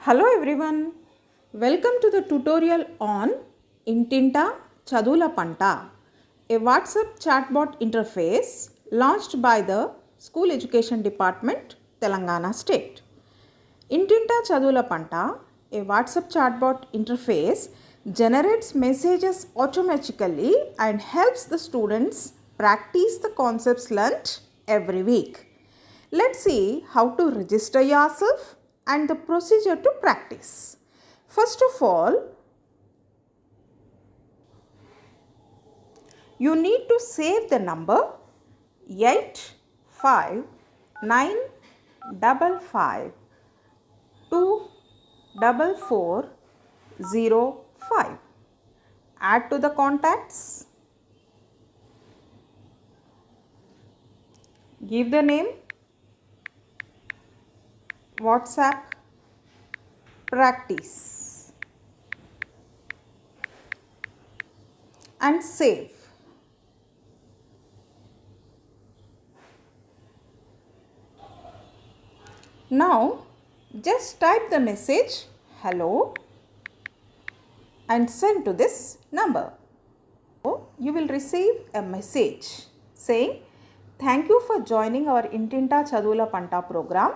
Hello everyone, welcome to the tutorial on Intinta Chadula Panta, a WhatsApp chatbot interface launched by the School Education Department, Telangana State. Intinta Chadula Panta, a WhatsApp chatbot interface generates messages automatically and helps the students practice the concepts learnt every week. Let's see how to register yourself and the procedure to practice. First of all, you need to save the number 8595524405. Add to the contacts. Give the name WhatsApp practice and save. Now just type the message hello and send to this number. You will receive a message saying thank you for joining our Intinta Chadula Panta program.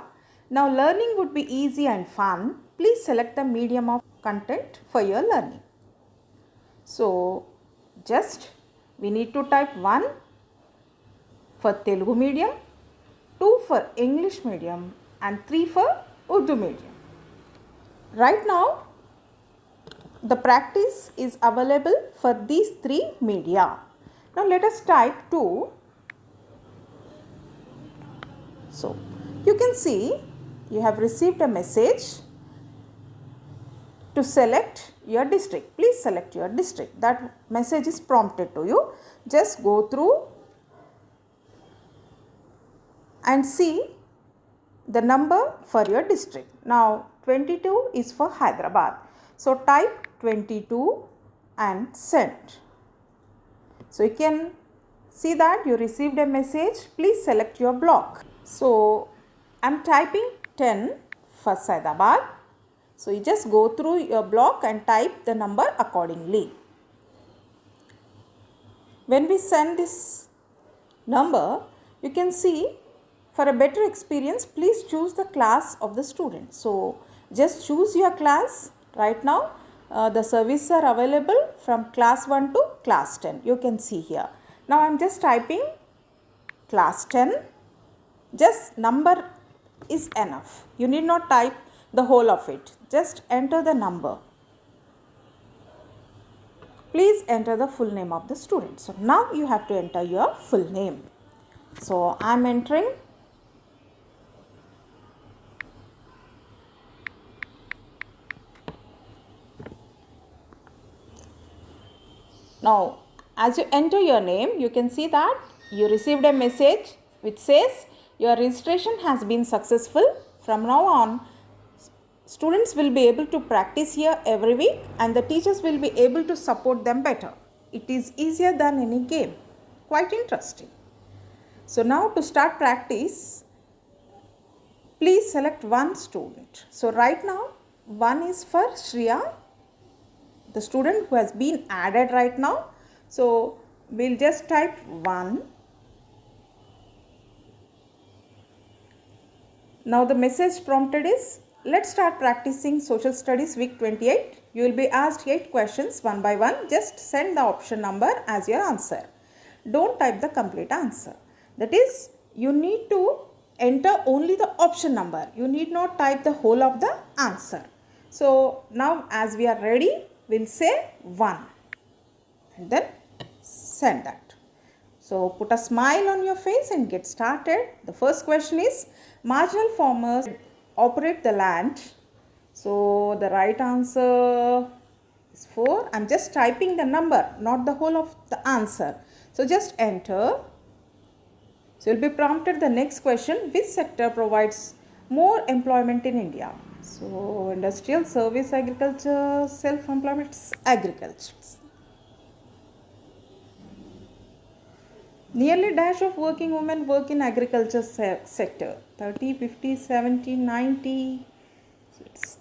Now learning would be easy and fun. Please select the medium of content for your learning. So just we need to type 1 for Telugu medium, 2 for English medium and 3 for Urdu medium. Right now the practice is available for these 3 media. Now let us type 2. So you can see you have received a message to select your district. Please select your district. That message is prompted to you. Just go through and see the number for your district. Now 22 is for Hyderabad. So type 22 and send. So you can see that you received a message. Please select your block. So I am typing 10 for Hyderabad. So you just go through your block and type the number accordingly. When we send this number, you can see for a better experience, please choose the class of the student. So just choose your class right now. The services are available from class 1 to class 10. You can see here. Now I am just typing class 10. Just number is enough. You need not type the whole of it. Just enter the number. Please enter the full name of the student. So now you have to enter your full name. So I am entering. Now as you enter your name, you can see that you received a message which says your registration has been successful. From now on, students will be able to practice here every week and the teachers will be able to support them better. It is easier than any game. Quite interesting. So now to start practice, please select one student. So right now, one is for Shriya, the student who has been added right now. So we'll just type 1. Now the message prompted is, let's start practicing social studies week 28. You will be asked 8 questions one by one. Just send the option number as your answer. Don't type the complete answer. That is, you need to enter only the option number. You need not type the whole of the answer. So now as we are ready, we'll say 1 and then send that. So put a smile on your face and get started. The first question is, marginal farmers operate the land. So the right answer is 4. I'm just typing the number, not the whole of the answer. So just enter. So you'll be prompted the next question, which sector provides more employment in India? So industrial, service, agriculture, self-employment, agriculture. Nearly dash of working women work in agriculture sector. 30, 50, 70, 90. So it's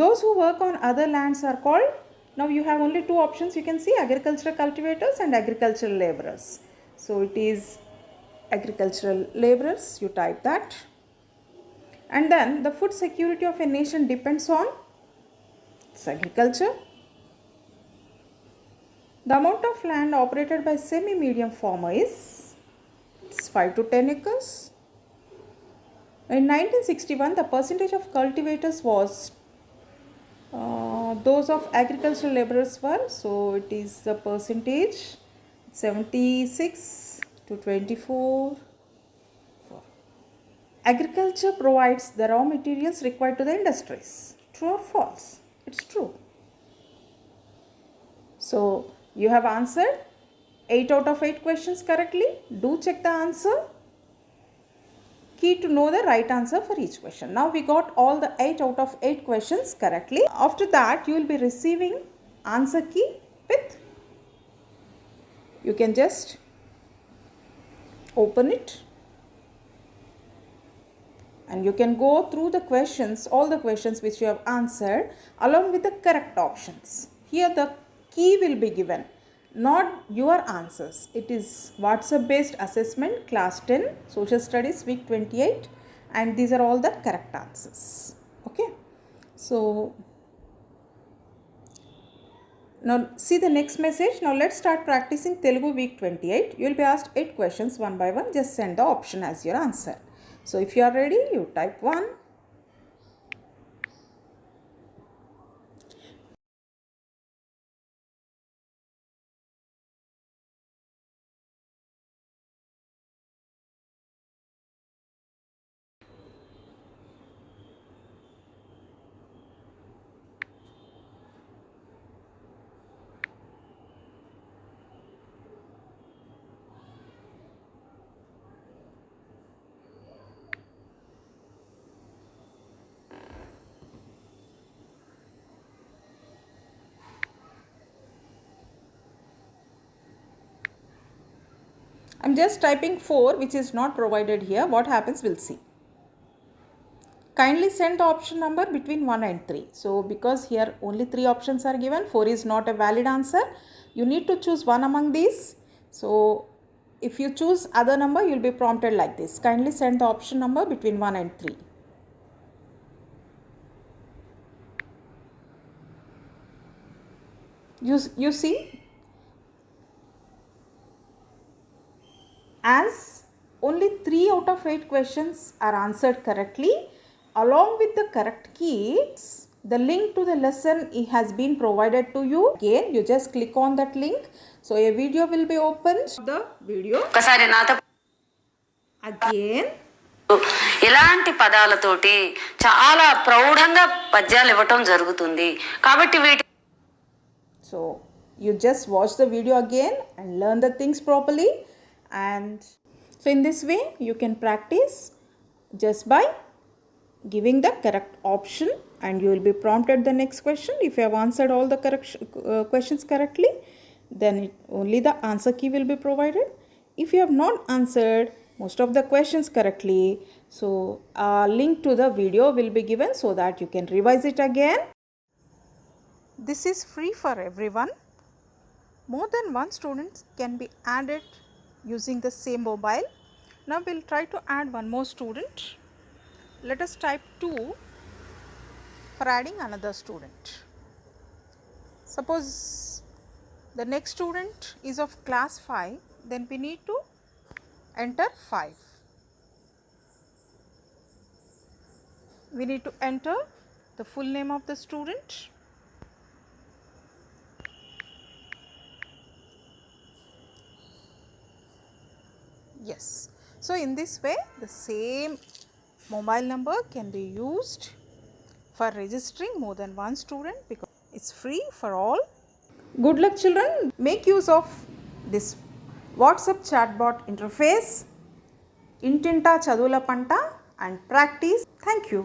Those who work on other lands are called, now you have only two options, you can see agricultural cultivators and agricultural laborers. So it is agricultural laborers, you type that. And then the food security of a nation depends on its agriculture. The amount of land operated by semi-medium farmer is 5 to 10 acres. In 1961, the percentage of cultivators was those of agricultural laborers were, so it is the percentage 76 to 24. Agriculture provides the raw materials required to the industries. True or false? It's true. So you have answered 8 out of 8 questions correctly. Do check the answer. Key to know the right answer for each question. Now we got all the 8 out of 8 questions correctly. After that you will be receiving answer key with, you can just open it and you can go through the questions, all the questions which you have answered along with the correct options. Here the key will be given, not your answers. It is WhatsApp based assessment, class 10, social studies, week 28, and these are all the correct answers. Okay. So now see the next message. Now let's start practicing Telugu week 28. You will be asked 8 questions one by one. Just send the option as your answer. So if you are ready, you type 1. I am just typing 4, which is not provided here. What happens, we'll see. Kindly send the option number between 1 and 3. So because here only 3 options are given, 4 is not a valid answer. You need to choose one among these. So if you choose other number, you will be prompted like this. Kindly send the option number between 1 and 3. You see, as only 3 out of 8 questions are answered correctly, along with the correct keys, the link to the lesson has been provided to you. Again, you just click on that link. So a video will be opened. The video. Again. ఇలాంటి పదాలతోటి చాలా ప్రౌఢంగా పద్యాలు ఇవ్వటం జరుగుతుంది కాబట్టి వీటి So you just watch the video again and learn the things properly, and so in this way you can practice just by giving the correct option, and you will be prompted the next question. If you have answered all the questions correctly, then only the answer key will be provided. If you have not answered most of the questions correctly, so a link to the video will be given so that you can revise it again. This is free for everyone. More than one student can be added using the same mobile. Now we'll try to add one more student. Let us type 2 for adding another student. Suppose the next student is of class 5, then we need to enter 5. We need to enter the full name of the student. Yes. So in this way, the same mobile number can be used for registering more than one student because it's free for all. Good luck, children. Make use of this WhatsApp chatbot interface, Intinta Chadula Panta, and practice. Thank you.